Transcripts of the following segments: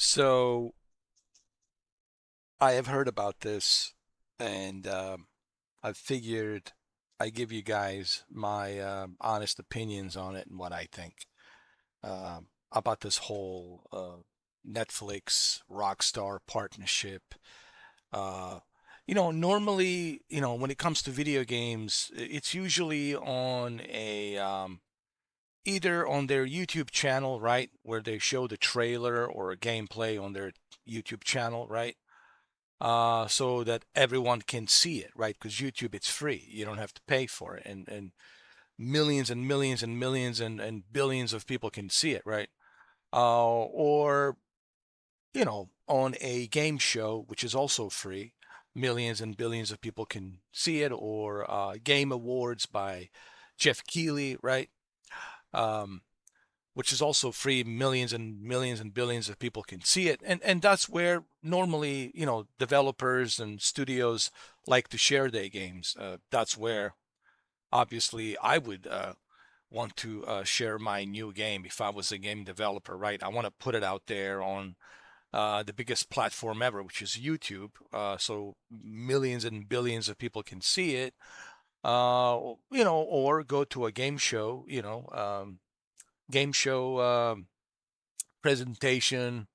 So I have heard about this, and I figured I give you guys my honest opinions on it and what I think about this whole Netflix Rockstar partnership. Uh, normally, when it comes to video games, it's usually on a either on their YouTube channel, right, where they show the trailer or a gameplay on their YouTube channel, right? So that everyone can see it, right? Because YouTube, it's free. You don't have to pay for it. And millions and millions and millions and billions of people can see it, right? Or, on a game show, which is also free, millions and billions of people can see it, or Game Awards by Jeff Keighley, right? Um, which is also free. Millions and millions and billions of people can see it. And that's where normally, developers and studios like to share their games. That's where obviously I would want to share my new game if I was a game developer, right? I want to put it out there on the biggest platform ever, which is YouTube, so millions and billions of people can see it. Or go to a game show presentation,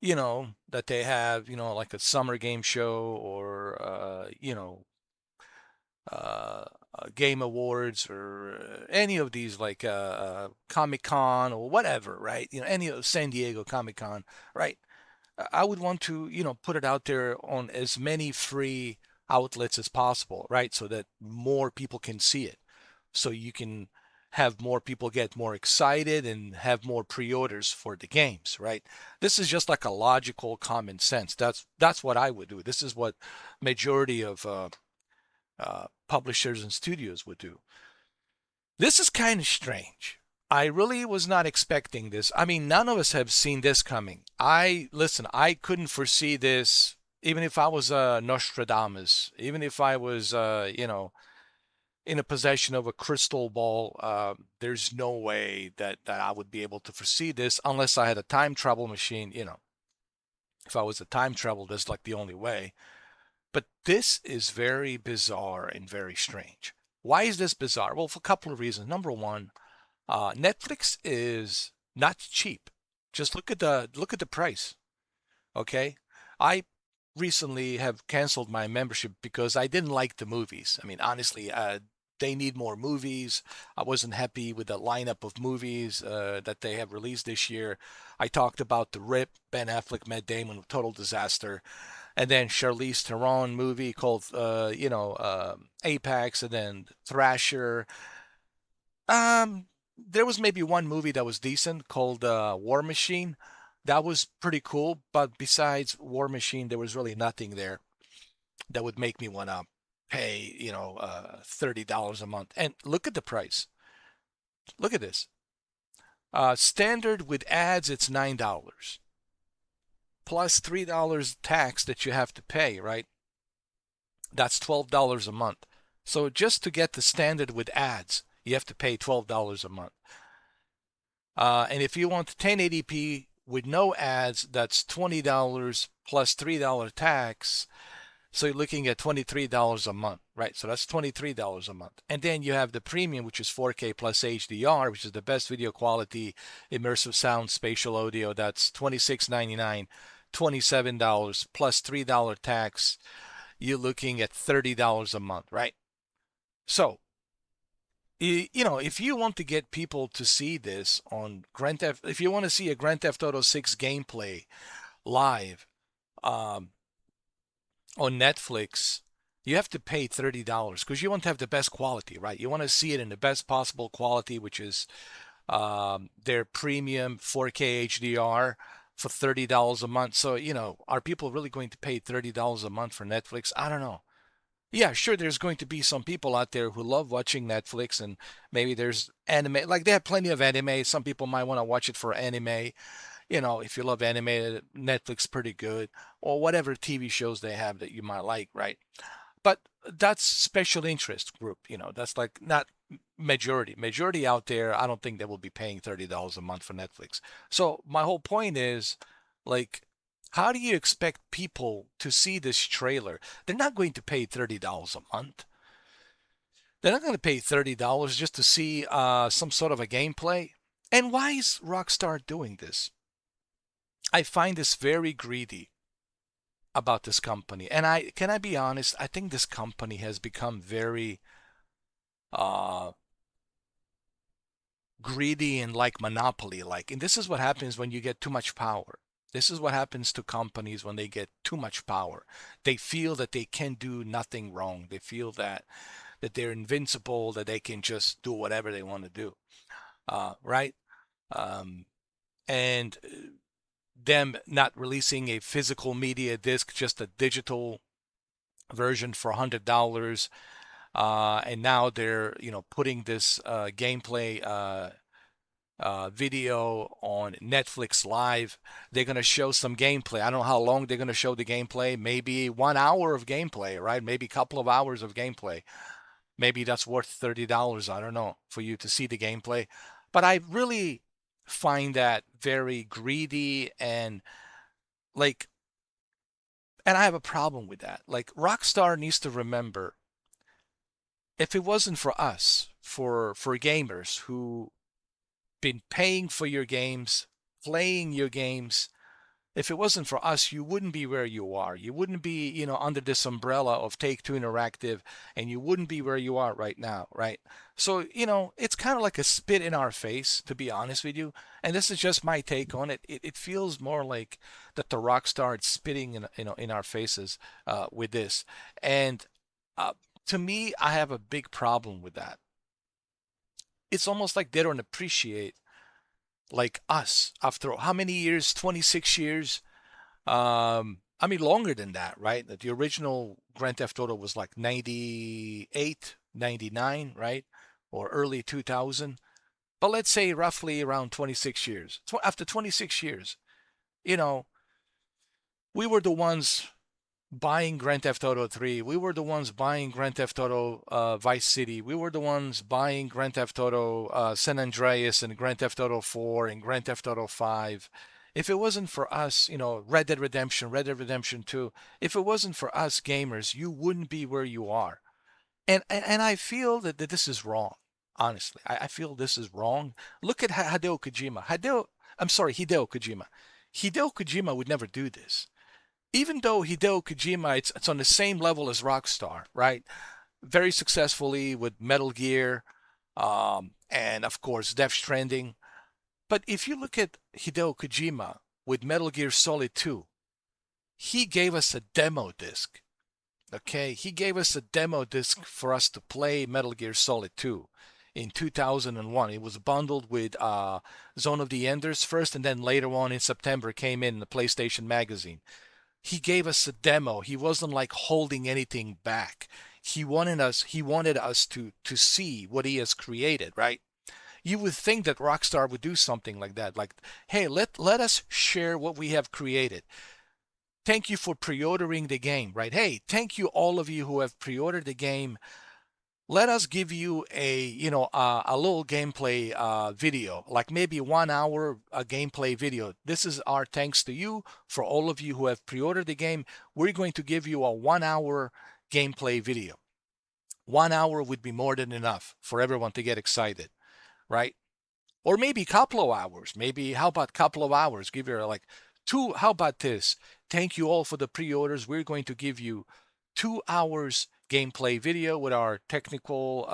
that they have, like a summer game show, or, uh, game awards, or any of these, like Comic Con or whatever, right? Any of San Diego Comic Con, right? I would want to, put it out there on as many free outlets as possible, right? So that more people can see it. So you can have more people get more excited and have more pre-orders for the games, right? This is just like a logical common sense. That's what I would do. This is what majority of publishers and studios would do. This is kind of strange. I really was not expecting this. I mean, none of us have seen this coming. Listen, I couldn't foresee this, even if I was Nostradamus, even if I was, in a possession of a crystal ball. There's no way that I would be able to foresee this unless I had a time travel machine. If I was a time travel, that's like the only way. But this is very bizarre and very strange. Why is this bizarre? Well, for a couple of reasons. Number one, Netflix is not cheap. Just look at the price. Okay, I recently have canceled my membership because I didn't like the movies. I mean, honestly, they need more movies. I wasn't happy with the lineup of movies that they have released this year. I talked about The Rip, Ben Affleck, Matt Damon, total disaster, and then Charlize Theron movie called, Apex, and then Thrasher. There was maybe one movie that was decent called War Machine. That was pretty cool, but besides War Machine, there was really nothing there that would make me want to pay, $30 a month. And look at the price. Look at this. Standard with ads, it's $9 plus $3 tax that you have to pay, right? That's $12 a month. So just to get the standard with ads, you have to pay $12 a month. And if you want 1080p with no ads, that's $20 plus $3 tax. So you're looking at $23 a month, right? So that's $23 a month. And then you have the premium, which is 4K plus HDR, which is the best video quality, immersive sound, spatial audio. That's $26.99, $27 plus $3 tax. You're looking at $30 a month, right? So if you want to get people to see this on Grand Theft, if you want to see a Grand Theft Auto 6 gameplay live um, on Netflix, you have to pay $30 because you want to have the best quality, right? You want to see it in the best possible quality, which is their premium 4K HDR for $30 a month. So, are people really going to pay $30 a month for Netflix? I don't know. Yeah, sure, there's going to be some people out there who love watching Netflix, and maybe there's anime. Like, they have plenty of anime. Some people might want to watch it for anime. If you love anime, Netflix pretty good, or whatever TV shows they have that you might like, right? But that's special interest group. That's like not majority. Majority out there, I don't think they will be paying $30 a month for Netflix. So my whole point is, Like, how do you expect people to see this trailer? They're not going to pay $30 a month. They're not going to pay $30 just to see some sort of a gameplay. And why is Rockstar doing this? I find this very greedy about this company. And I be honest, I think this company has become very uh, greedy and like monopoly like. And this is what happens when you get too much power. This is what happens to companies when they get too much power. They feel that they can do nothing wrong. They feel that they're invincible, that they can just do whatever they want to do. Right? Um, and them not releasing a physical media disc, just a digital version for $100. And now they're putting this gameplay video on Netflix Live. They're going to show some gameplay. I don't know how long they're going to show the gameplay. Maybe 1 hour of gameplay, right? Maybe a couple of hours of gameplay. Maybe that's worth $30. I don't know, for you to see the gameplay. But I really find that very greedy and like, and I have a problem with that. Like, Rockstar needs to remember, if it wasn't for us, for gamers who been paying for your games, playing your games. If it wasn't for us, you wouldn't be where you are. You wouldn't be, under this umbrella of Take-Two Interactive, and you wouldn't be where you are right now, right? So, it's kind of like a spit in our face, to be honest with you. And this is just my take on it. It feels more like that the Rockstar is spitting in our faces with this. And uh, to me, I have a big problem with that. It's almost like they don't appreciate like us after how many years, 26 years. I mean, longer than that, right? The original Grand Theft Auto was like 98, 99, right? Or early 2000. But let's say roughly around 26 years. After 26 years, you know we were the ones buying Grand Theft Auto 3. We were the ones buying Grand Theft Auto Vice City. We were the ones buying Grand Theft Auto San Andreas and Grand Theft Auto 4 and Grand Theft Auto 5. If it wasn't for us, Red Dead Redemption, Red Dead Redemption 2, if it wasn't for us gamers, you wouldn't be where you are. And I feel that this is wrong. Honestly, I feel this is wrong. Look at Hideo Kojima. Hideo Kojima. Hideo Kojima would never do this, even though Hideo Kojima, it's on the same level as Rockstar, right? Very successfully with Metal Gear, and of course Death Stranding. But if you look at Hideo Kojima with Metal Gear Solid 2, he gave us a demo disc. Okay, he gave us a demo disc for us to play Metal Gear Solid 2 in 2001. It was bundled with Zone of the Enders first, and then later on in September came in the PlayStation Magazine. He gave us a demo. He wasn't like holding anything back. He wanted us to see what he has created, right? You would think that Rockstar would do something like that. Like, hey, let us share what we have created. Thank you for pre-ordering the game, right? Hey, thank you all of you who have pre-ordered the game. Let us give you a little gameplay video, like maybe 1 hour gameplay video. This is our thanks to you for all of you who have pre-ordered the game. We're going to give you a 1 hour gameplay video. 1 hour would be more than enough for everyone to get excited, right? Or maybe a couple of hours. Maybe, how about a couple of hours? Give you like two. How about this? Thank you all for the pre-orders. We're going to give you 2 hours gameplay video with our technical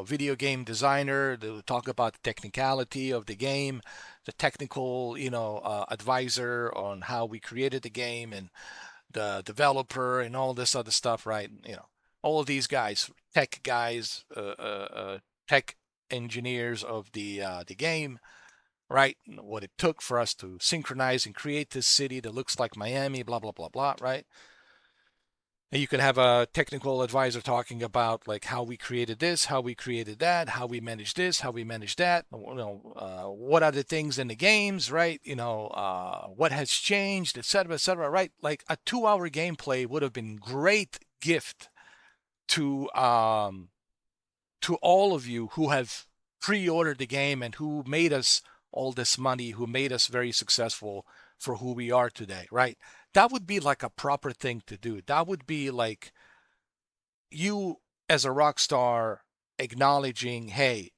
video game designer to talk about the technicality of the game, the technical advisor on how we created the game, and the developer and all this other stuff, right? All of these guys, tech engineers of the game, right? What it took for us to synchronize and create this city that looks like Miami, blah blah blah blah, right? And you can have a technical advisor talking about like how we created this, how we created that, how we managed this, how we managed that. What are the things in the games, right? What has changed, etc., right? Like a 2 hour gameplay would have been great gift to all of you who have pre-ordered the game and who made us all this money, who made us very successful for who we are today, right? That would be like a proper thing to do. That would be like you as a rock star acknowledging, hey,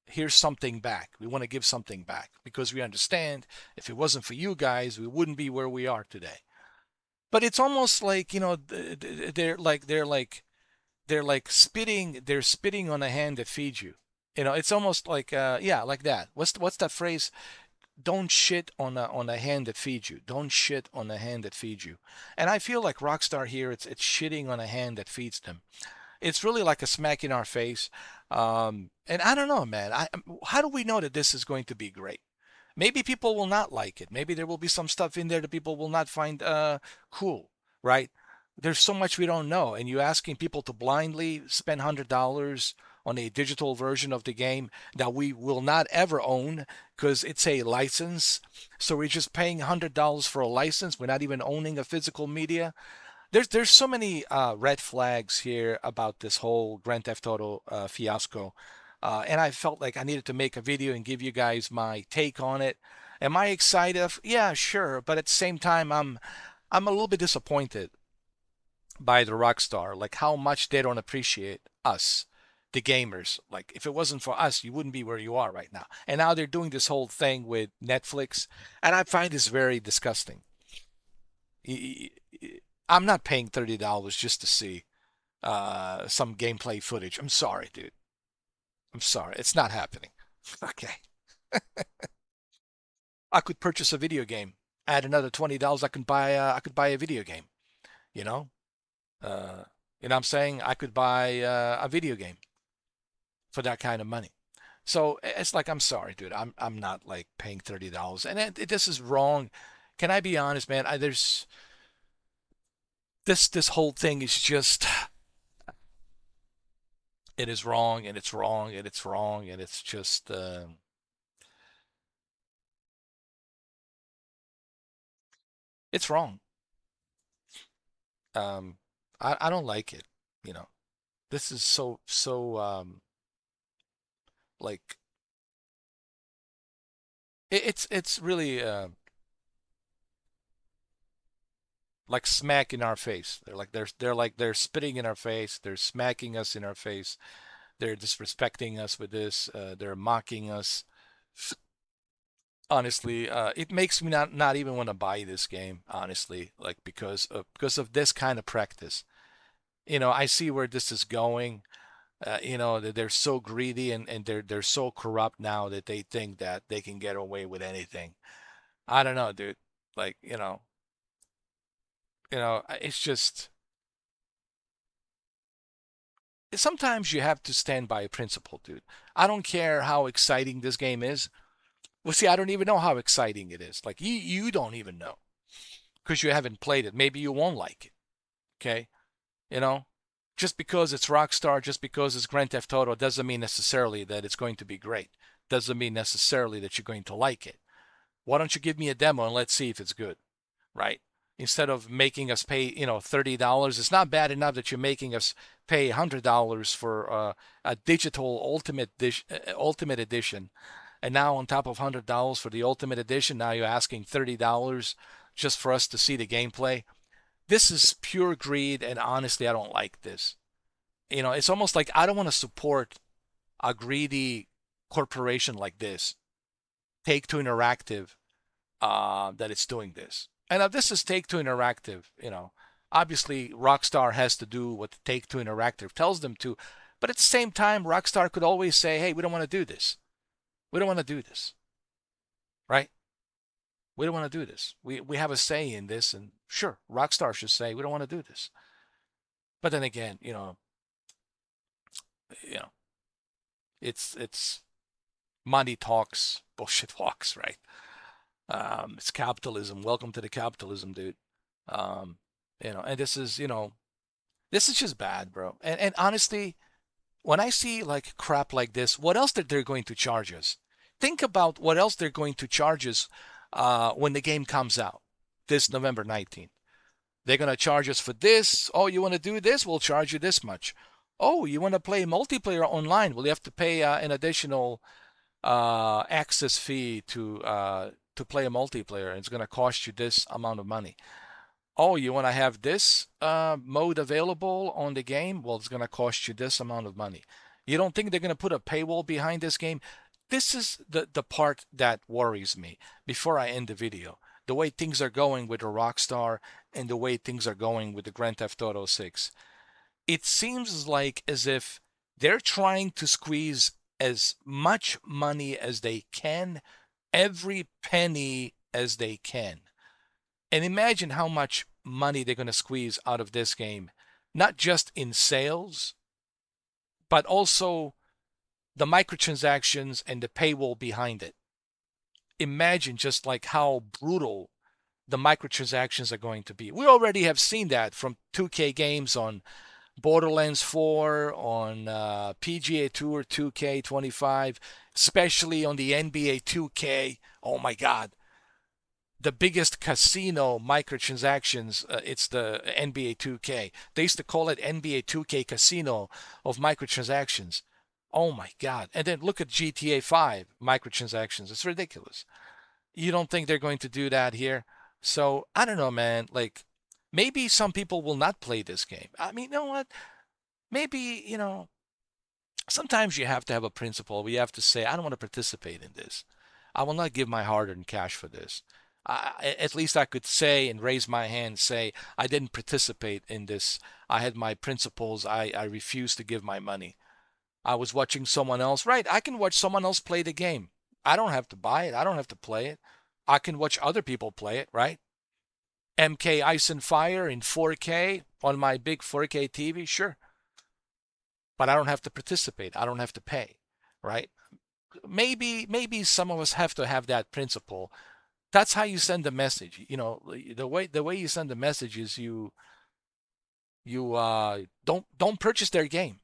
here's something back. We want to give something back because we understand if it wasn't for you guys, we wouldn't be where we are today. But it's almost like, they're spitting on a hand that feeds you. It's almost like yeah, like that. What's that phrase? Don't shit on a hand that feeds you. Don't shit on a hand that feeds you. And I feel like Rockstar here, it's shitting on a hand that feeds them. It's really like a smack in our face. And I don't know, man. How do we know that this is going to be great? Maybe people will not like it. Maybe there will be some stuff in there that people will not find cool, right? There's so much we don't know, and you asking people to blindly spend $100 on a digital version of the game that we will not ever own because it's a license. So we're just paying $100 for a license. We're not even owning a physical media. There's so many red flags here about this whole Grand Theft Auto fiasco, and I felt like I needed to make a video and give you guys my take on it. Am I excited? Yeah, sure, but at the same time, I'm a little bit disappointed by the Rockstar, like how much they don't appreciate us, the gamers. Like if it wasn't for us, you wouldn't be where you are right now. And now they're doing this whole thing with Netflix, and I find this very disgusting. I'm not paying $30 just to see some gameplay footage. I'm sorry, dude. I'm sorry. It's not happening. Okay. I could purchase a video game. Add another $20. I could buy a video game. You know. Uh, you know what I'm saying? I could buy a video game for that kind of money. So it's like I'm sorry, dude. I'm not like paying $30, and this is wrong. Can I be honest, man? There's this whole thing is just it is wrong, and it's wrong, and it's wrong, and it's just it's wrong. Um, I don't like it. You know, this is so like it's really like smack in our face. They're spitting in our face. They're smacking us in our face. They're disrespecting us with this. They're mocking us. Honestly, it makes me not even want to buy this game. Honestly, like because of this kind of practice. I see where this is going. That they're so greedy and they're so corrupt now that they think that they can get away with anything. I don't know, dude. Like, it's just sometimes you have to stand by a principle, dude. I don't care how exciting this game is. Well, see, I don't even know how exciting it is. Like you don't even know because you haven't played it. Maybe you won't like it. Okay, you know, just because it's Rockstar, just because it's Grand Theft Auto, doesn't mean necessarily that it's going to be great. Doesn't mean necessarily that you're going to like it. Why don't you give me a demo and let's see if it's good, right? Instead of making us pay, $30, it's not bad enough that you're making us pay $100 for a digital ultimate edition, and now on top of $100 for the ultimate edition, now you're asking $30 just for us to see the gameplay. This is pure greed, and honestly, I don't like this. It's almost like I don't want to support a greedy corporation like this. Take Two Interactive, that it's doing this. And now this is Take Two Interactive. Obviously Rockstar has to do what Take Two Interactive tells them to, but at the same time, Rockstar could always say, "Hey, we don't want to do this. We don't want to do this." Right? We don't want to do this. We have a say in this, and sure, Rockstar should say we don't want to do this. But then again, you know, it's money talks, bullshit walks, right? It's capitalism. Welcome to the capitalism, dude. Um, and this is just bad, bro. And honestly, when I see like crap like this, what else that they're going to charge us? Think about what else they're going to charge us when the game comes out this November 19th. They're going to charge us for this. Oh, you want to do this? We'll charge you this much. Oh, you want to play multiplayer online? Well, you have to pay an additional access fee to play a multiplayer, and it's going to cost you this amount of money. Oh, you want to have this mode available on the game? Well, it's going to cost you this amount of money. You don't think they're going to put a paywall behind this game? This is the part that worries me before I end the video. The way things are going with the Rockstar and the way things are going with the Grand Theft Auto 6. It seems like as if they're trying to squeeze as much money as they can, every penny as they can. And imagine how much money they're going to squeeze out of this game, not just in sales, but also the microtransactions and the paywall behind it. Imagine just like how brutal the microtransactions are going to be. We already have seen that from 2K games on Borderlands 4, on PGA Tour 2K25, especially on the NBA 2K. Oh my God. The biggest casino microtransactions, it's the NBA 2K. They used to call it NBA 2K Casino of microtransactions. Oh my God. And then look at GTA 5 microtransactions. It's ridiculous. You don't think they're going to do that here? So I don't know, man. Like maybe some people will not play this game. I mean, you know what? Maybe, sometimes you have to have a principle. We have to say, I don't want to participate in this. I will not give my hard-earned cash for this. At least I could say and raise my hand and say, I didn't participate in this. I had my principles. I refused to give my money. I was watching someone else. Right, I can watch someone else play the game. I don't have to buy it. I don't have to play it. I can watch other people play it, right? MK Ice and Fire in 4K on my big 4K TV, sure. But I don't have to participate. I don't have to pay, right? Maybe some of us have to have that principle. That's how you send a message. The way you send a message is you don't purchase their game.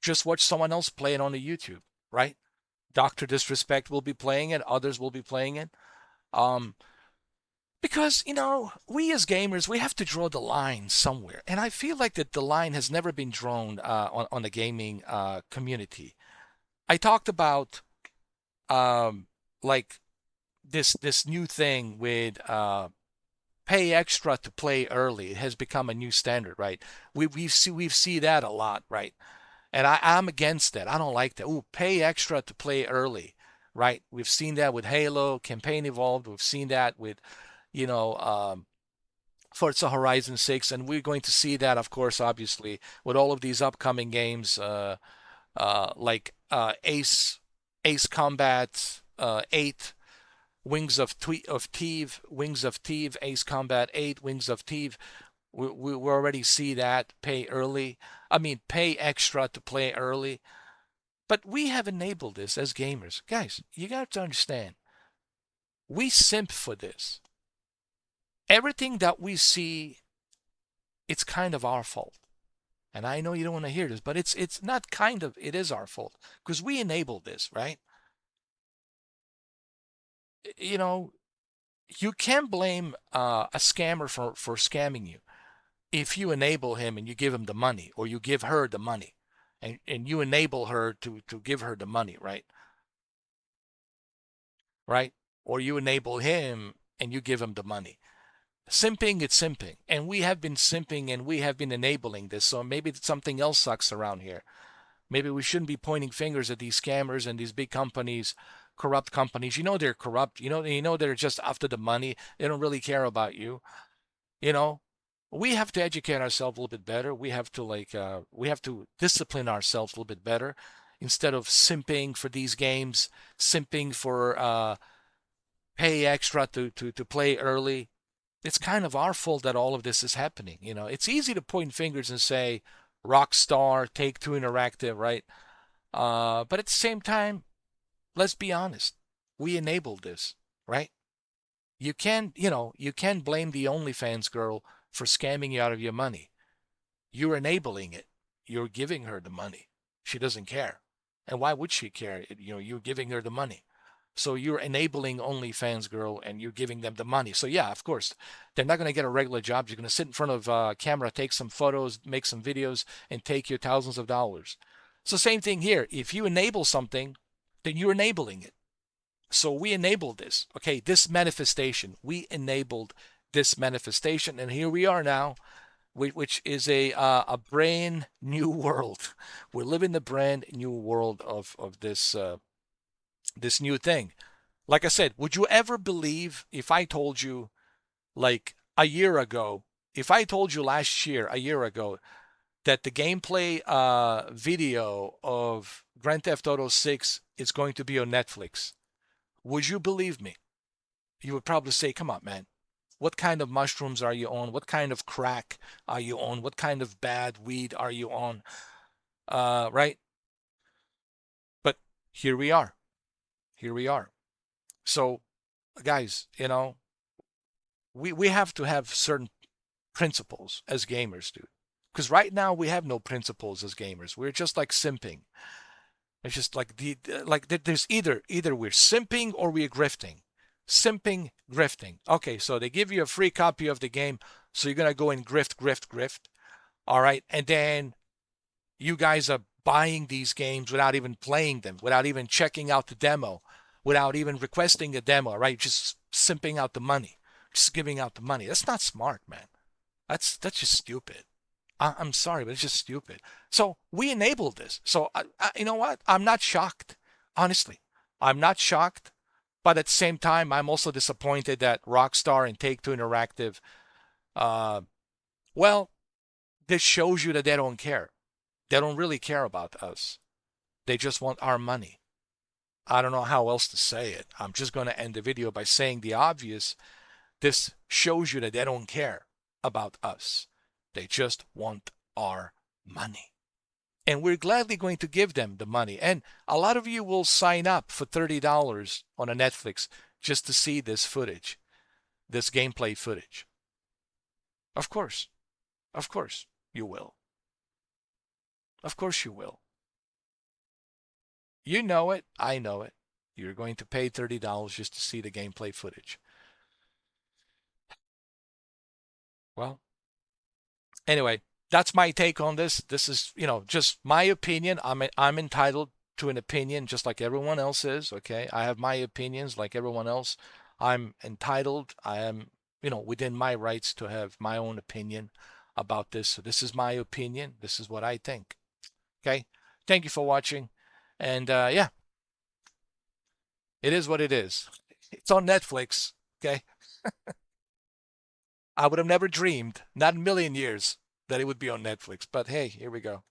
Just watch someone else play it on the YouTube, right? Dr. Disrespect will be playing it, others will be playing it. Because, we as gamers, we have to draw the line somewhere. And I feel like that the line has never been drawn on the gaming community. I talked about like this new thing with pay extra to play early. It has become a new standard, right? We've see that a lot, right? And I'm against that. I don't like that. Ooh, pay extra to play early, right? We've seen that with Halo, Campaign Evolved. We've seen that with, you know, um, Forza Horizon 6, and we're going to see that, of course, obviously, with all of these upcoming games, like Ace Combat 8, Wings of Thieves, Wings of Thieves, Ace Combat 8, Wings of Thieves. We already see that pay early. I mean, pay extra to play early. But we have enabled this as gamers. Guys, you got to understand, we simp for this. Everything that we see, it's kind of our fault. And I know you don't want to hear this, but it's not kind of, it is our fault because we enabled this, right? You know, you can't blame a scammer for scamming you if you enable him and you give him the money or you give her the money and you enable her to give her the money, right? Right? Or you enable him and you give him the money. Simping, it's simping. And we have been simping and we have been enabling this. So maybe something else sucks around here. Maybe we shouldn't be pointing fingers at these scammers and these big companies, corrupt companies. You know they're corrupt. You know they're just after the money. They don't really care about you. You know, we have to educate ourselves a little bit better. We have to we have to discipline ourselves a little bit better instead of simping for these games, simping for pay extra to play early. It's kind of our fault that all of this is happening. It's easy to point fingers and say Rockstar, Take-Two Interactive, right? But at the same time, let's be honest. We enabled this, right? You can't blame the OnlyFans girl for scamming you out of your money. You're enabling it. You're giving her the money. She doesn't care. And why would she care? You're giving her the money. So you're enabling OnlyFans girl and you're giving them the money. So yeah, of course, they're not going to get a regular job. You're going to sit in front of a camera, take some photos, make some videos, and take your thousands of dollars. So same thing here. If you enable something, then you're enabling it. So we enabled this. Okay, this manifestation. We enabled this manifestation, and here we are now, which is a brand new world. We're living the brand new world of this this new thing. Like I said, would you ever believe if I told you, like a year ago, if I told you last year, a year ago, that the gameplay video of Grand Theft Auto 6 is going to be on Netflix? Would you believe me? You would probably say, come on, man. What kind of mushrooms are you on? What kind of crack are you on? What kind of bad weed are you on? Right? But here we are. Here we are. So, guys, we have to have certain principles as gamers, dude. Because right now we have no principles as gamers. We're just like simping. It's just like there's either we're simping or we're grifting. Simping, grifting. Okay, so they give you a free copy of the game, so you're gonna go and grift. All right, and then you guys are buying these games without even playing them, without even checking out the demo, without even requesting a demo, right? Just simping out the money, just giving out the money. That's not smart, man. That's just stupid. I'm sorry, but it's just stupid. So we enabled this. So you know what? I'm not shocked. Honestly, I'm not shocked. But at the same time, I'm also disappointed that Rockstar and Take-Two Interactive, uh, well, this shows you that they don't care. They don't really care about us. They just want our money. I don't know how else to say it. I'm just going to end the video by saying the obvious. This shows you that they don't care about us. They just want our money. And we're gladly going to give them the money. And a lot of you will sign up for $30 on a Netflix just to see this footage, this gameplay footage. Of course. Of course you will. Of course you will. You know it. I know it. You're going to pay $30 just to see the gameplay footage. Well, anyway, that's my take on this. This is, just my opinion. I'm entitled to an opinion just like everyone else is, okay? I have my opinions like everyone else. I'm entitled. I am, within my rights to have my own opinion about this. So this is my opinion. This is what I think. Okay? Thank you for watching. And yeah, it is what it is. It's on Netflix, okay? I would have never dreamed, not in a million years, that it would be on Netflix. But hey, here we go.